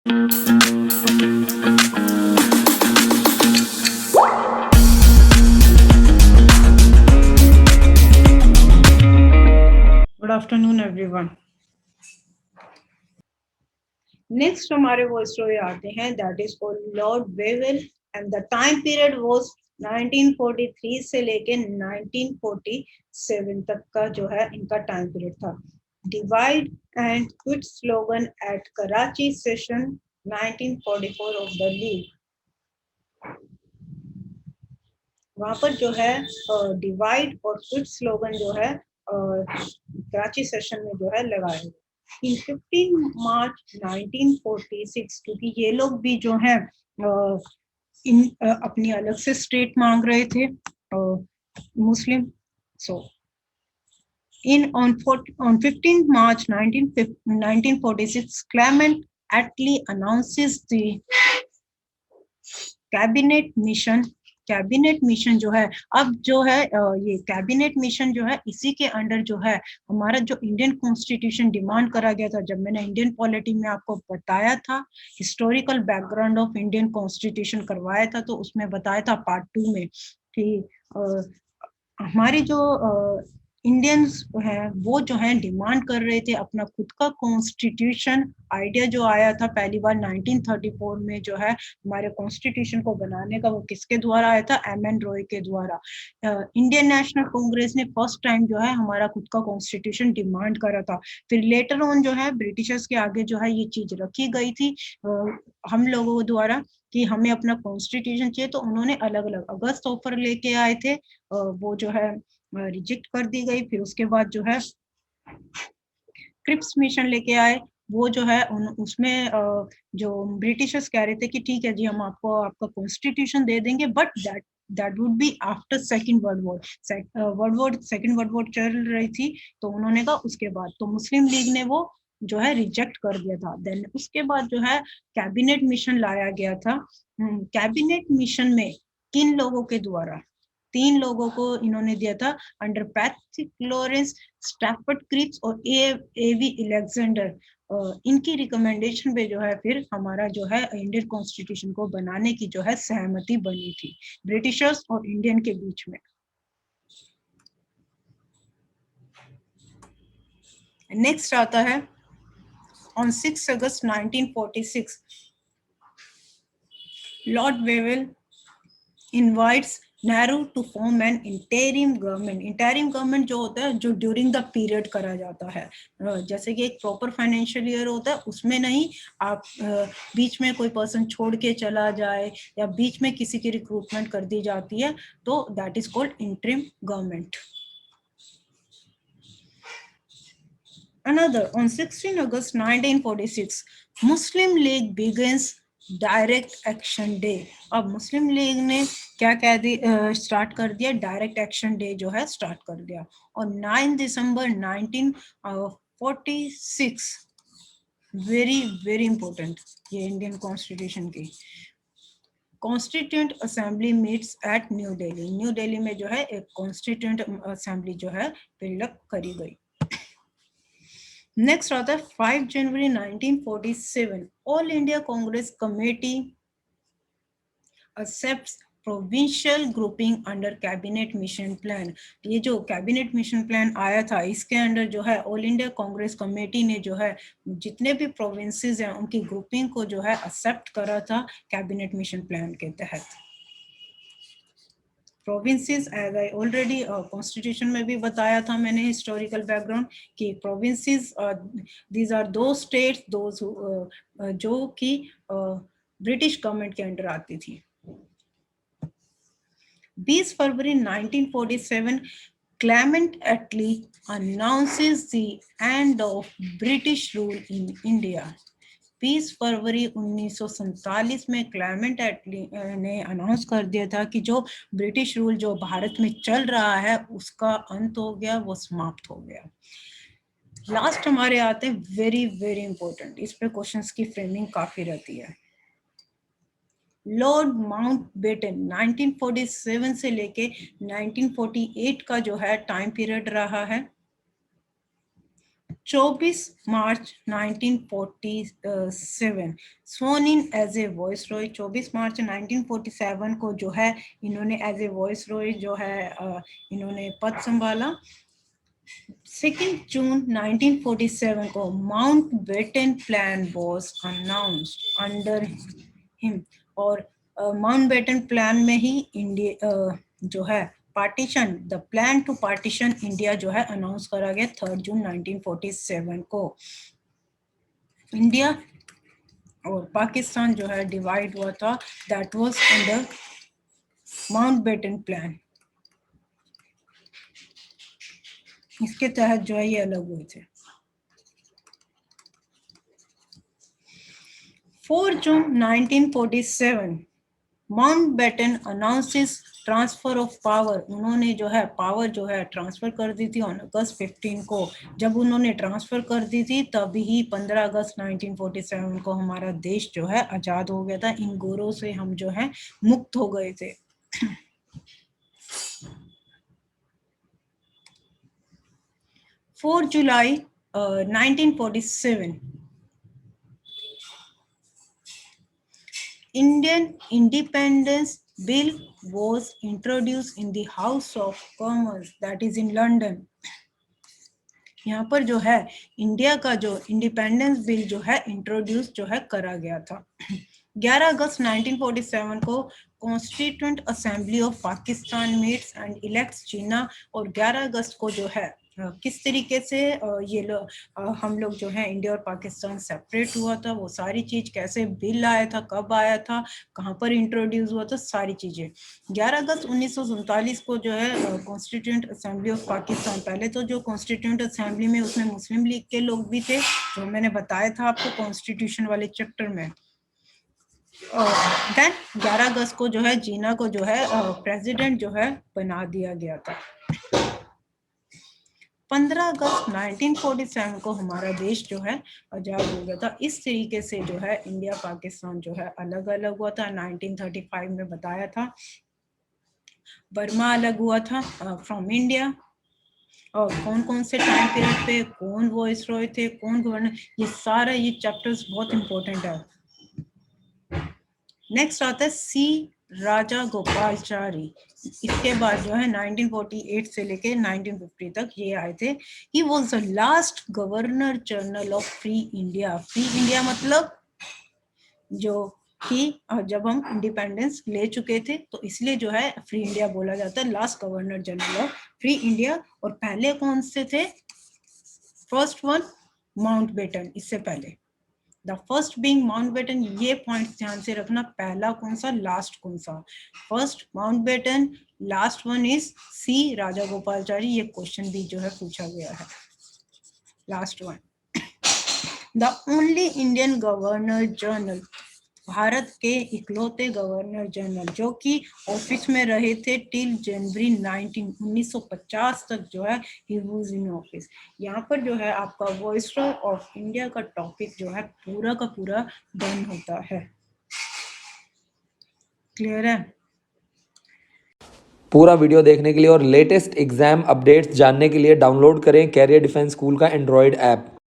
Good afternoon everyone. Next हमारे वो story आते हैं that is called Lord Wavell and the time period was 1943 से लेके 1947 तक का जो है इनका टाइम पीरियड था। Divide and quit slogan at Karachi session 1944 of the league. वहां पर जो है डिवाइड और क्विट स्लोगन जो है कराची सेशन में जो है लगाए हुए। इन 15 मार्च 1946, क्योंकि ये लोग भी जो है अपनी अलग से स्टेट मांग रहे थे मुस्लिम। सो on 15 March 1946, Clement Attlee announces the cabinet mission. Cabinet mission जो है, अब जो है ये कैबिनेट मिशन जो है इसी के अंडर जो है हमारा जो इंडियन कॉन्स्टिट्यूशन डिमांड करा गया था। जब मैंने इंडियन पॉलिटी में आपको बताया था, historical background of Indian constitution करवाया था, तो उसमें बताया था पार्ट 2 में कि हमारी जो इंडियंस हैं वो जो है डिमांड कर रहे थे अपना खुद का कॉन्स्टिट्यूशन। आइडिया जो आया था पहली बार 1934 में जो है हमारे कॉन्स्टिट्यूशन को बनाने का, वो किसके द्वारा आया था? एम.एन. रॉय के द्वारा। इंडियन नेशनल कांग्रेस ने फर्स्ट टाइम जो है हमारा खुद का कॉन्स्टिट्यूशन डिमांड करा था। फिर लेटर ऑन जो है ब्रिटिशर्स के आगे जो है ये चीज रखी गई थी हम लोगों द्वारा कि हमें अपना कॉन्स्टिट्यूशन चाहिए, तो उन्होंने अलग अलग अगस्त ऑफर लेके आए थे, वो जो है रिजेक्ट कर दी गई। फिर उसके बाद जो है क्रिप्स मिशन लेके आए, वो जो है उसमें जो ब्रिटिशर्स कह रहे थे कि ठीक है जी हम आपको आपका कॉन्स्टिट्यूशन दे देंगे, but that would be after second world war. Second world war चल रही थी, तो उन्होंने कहा उसके बाद, तो मुस्लिम लीग ने वो जो है रिजेक्ट कर दिया था। देन उसके बाद जो है कैबिनेट मिशन लाया गया था। कैबिनेट मिशन में किन लोगों के द्वारा? 3 लोगों को इन्होंने दिया था, under Patrick Lawrence, Stafford Cripps और एवी अलेक्जेंडर। इनकी रिकमेंडेशन पे जो है फिर हमारा जो है इंडियन कॉन्स्टिट्यूशन को बनाने की जो है सहमति बनी थी ब्रिटिशर्स और इंडियन के बीच में। नेक्स्ट आता है on 6 August 1946, Lord Wavell invites Nehru to form an interim government. Interim government जो होता है जो ड्यूरिंग द पीरियड करा जाता है, जैसे कि एक प्रॉपर फाइनेंशियल ईयर होता है उसमें नहीं, आप बीच में कोई पर्सन छोड़ के चला जाए या बीच में किसी की रिक्रूटमेंट कर दी जाती है, तो that is called interim government. Another, on 16 August 1946, Muslim League begins direct action day. अब मुस्लिम लीग ने क्या कह दी स्टार्ट कर दिया? डायरेक्ट एक्शन डे जो है स्टार्ट कर दिया। और 9 दिसंबर 1946, वेरी वेरी इंपॉर्टेंट ये इंडियन कॉन्स्टिट्यूशन की, constituent assembly meets eight new Delhi. New Delhi में जो है एक कॉन्स्टिट्यूंट असेंबली जो है बिल्डअप करी गई। नेक्स्ट आता है 5 जनवरी 1947, all India Congress committee accepts provincial grouping under cabinet mission plan. ये जो कैबिनेट मिशन प्लान आया था इसके अंडर जो है ऑल इंडिया कांग्रेस कमेटी ने जो है जितने भी प्रोविंसेस हैं उनकी ग्रुपिंग को जो है एक्सेप्ट करा था कैबिनेट मिशन प्लान के तहत। Provinces, as I already constitution में भी बताया था मैंने हिस्टोरिकल बैकग्राउंड कि प्रोविंसेस दीज आर दो स्टेट्स दोज जो कि ब्रिटिश गवर्नमेंट के अंडर आती थी। 20 फरवरी 1947, Clement Attlee announces the end of British rule in India. 20 फरवरी 1947 में क्लेमेंट एटली ने अनाउंस कर दिया था कि जो ब्रिटिश रूल जो भारत में चल रहा है उसका अंत हो गया, वो समाप्त हो गया। लास्ट हमारे आते हैं वेरी वेरी इंपॉर्टेंट, इस पे क्वेश्चंस की फ्रेमिंग काफी रहती है। लॉर्ड माउंटबेटन 1947 से लेके 1948 का जो है टाइम पीरियड रहा है। 24 मार्च 1947 स्worn इन एज ए वॉइस रॉय। 24 मार्च 1947 को जो है इन्होंने एज ए वॉइस रॉय जो है इन्होंने पद संभाला। 2 जून 1947 को Mountbatten plan was announced under him, और माउंट बेटन प्लान में ही इंडिया जो है partition, the plan to partition India जो है अनाउंस करा गया 3 जून 1947 को। इंडिया और पाकिस्तान जो है डिवाइड हुआ था, that was under Mountbatten plan. इसके तहत जो है ये अलग हुए थे। 4 June 1947 Mountbatten announces transfer of power. उन्होंने जो है पावर जो है ट्रांसफर कर दी थी ऑन अगस्त 15 को। जब उन्होंने ट्रांसफर कर दी थी तभी ही 15 अगस्त 1947 को हमारा देश जो है आजाद हो गया था। इन गोरों से हम जो है मुक्त हो गए थे। 4 जुलाई 1947 Indian Independence Bill was introduced in the House of Commons, that is in London. यहाँ पर जो है इंडिया का जो इंडिपेंडेंस बिल जो है इंट्रोड्यूस जो है करा गया था। 11 अगस्त 1947 को Constituent Assembly of Pakistan meets and elects Jinnah, और 11 अगस्त को जो है किस तरीके से हम लोग जो है इंडिया और पाकिस्तान सेपरेट हुआ था, वो सारी चीज कैसे बिल आया था, कब आया था, कहाँ पर इंट्रोड्यूस हुआ था, सारी चीजें। 11 अगस्त 1947 को जो है कॉन्स्टिट्यूएंट असेंबली ऑफ पाकिस्तान, पहले तो जो कॉन्स्टिट्यूएंट असेंबली में उसमें मुस्लिम लीग के लोग भी थे, जो मैंने बताया था आपको कॉन्स्टिट्यूशन वाले चैप्टर में। देन 11 अगस्त को जो है जीना को जो है प्रेसिडेंट जो है बना दिया गया था। 15 अगस्त 1947 को हमारा देश जो है आजाद हो गया था। इस तरीके से जो है इंडिया पाकिस्तान जो है अलग अलग हुआ था। 1935 में बताया था बर्मा अलग हुआ था फ्रॉम इंडिया, और कौन कौन से टाइम पीरियड पे कौन वॉइस रॉय थे, कौन गवर्नर, ये सारा ये चैप्टर्स बहुत इंपॉर्टेंट है। नेक्स्ट आता है सी राजा गोपालचारी। इसके बाद जो है 1948 से लेके 1950 तक ये आए थे। He was the last governor general of free India. Free India मतलब जो कि जब हम इंडिपेंडेंस ले चुके थे तो इसलिए जो है फ्री इंडिया बोला जाता है, last governor general of free India. और पहले कौन से थे? फर्स्ट वन माउंटबेटन, इससे पहले द फर्स्ट बीइंग माउंटबेटन। ये पॉइंट ध्यान से रखना, पहला कौन सा, लास्ट कौन सा। First Mountbatten, last one is C Rajagopalachari. ये क्वेश्चन भी जो है पूछा गया है। Last one the only Indian governor general, Bharat के इकलौते गवर्नर जनरल जो कि ऑफिस में रहे थे टिल जनवरी 1950 तक जो है ही वाज इन ऑफिस। यहाँ पर जो है आपका वॉइसरॉय ऑफ इंडिया का टॉपिक जो है पूरा का पूरा डन होता है। क्लियर है? पूरा वीडियो देखने के लिए और लेटेस्ट एग्जाम अपडेट्स जानने के लिए डाउनलोड करें कैरियर डिफेंस स्कूल का एंड्रॉयड ऐप।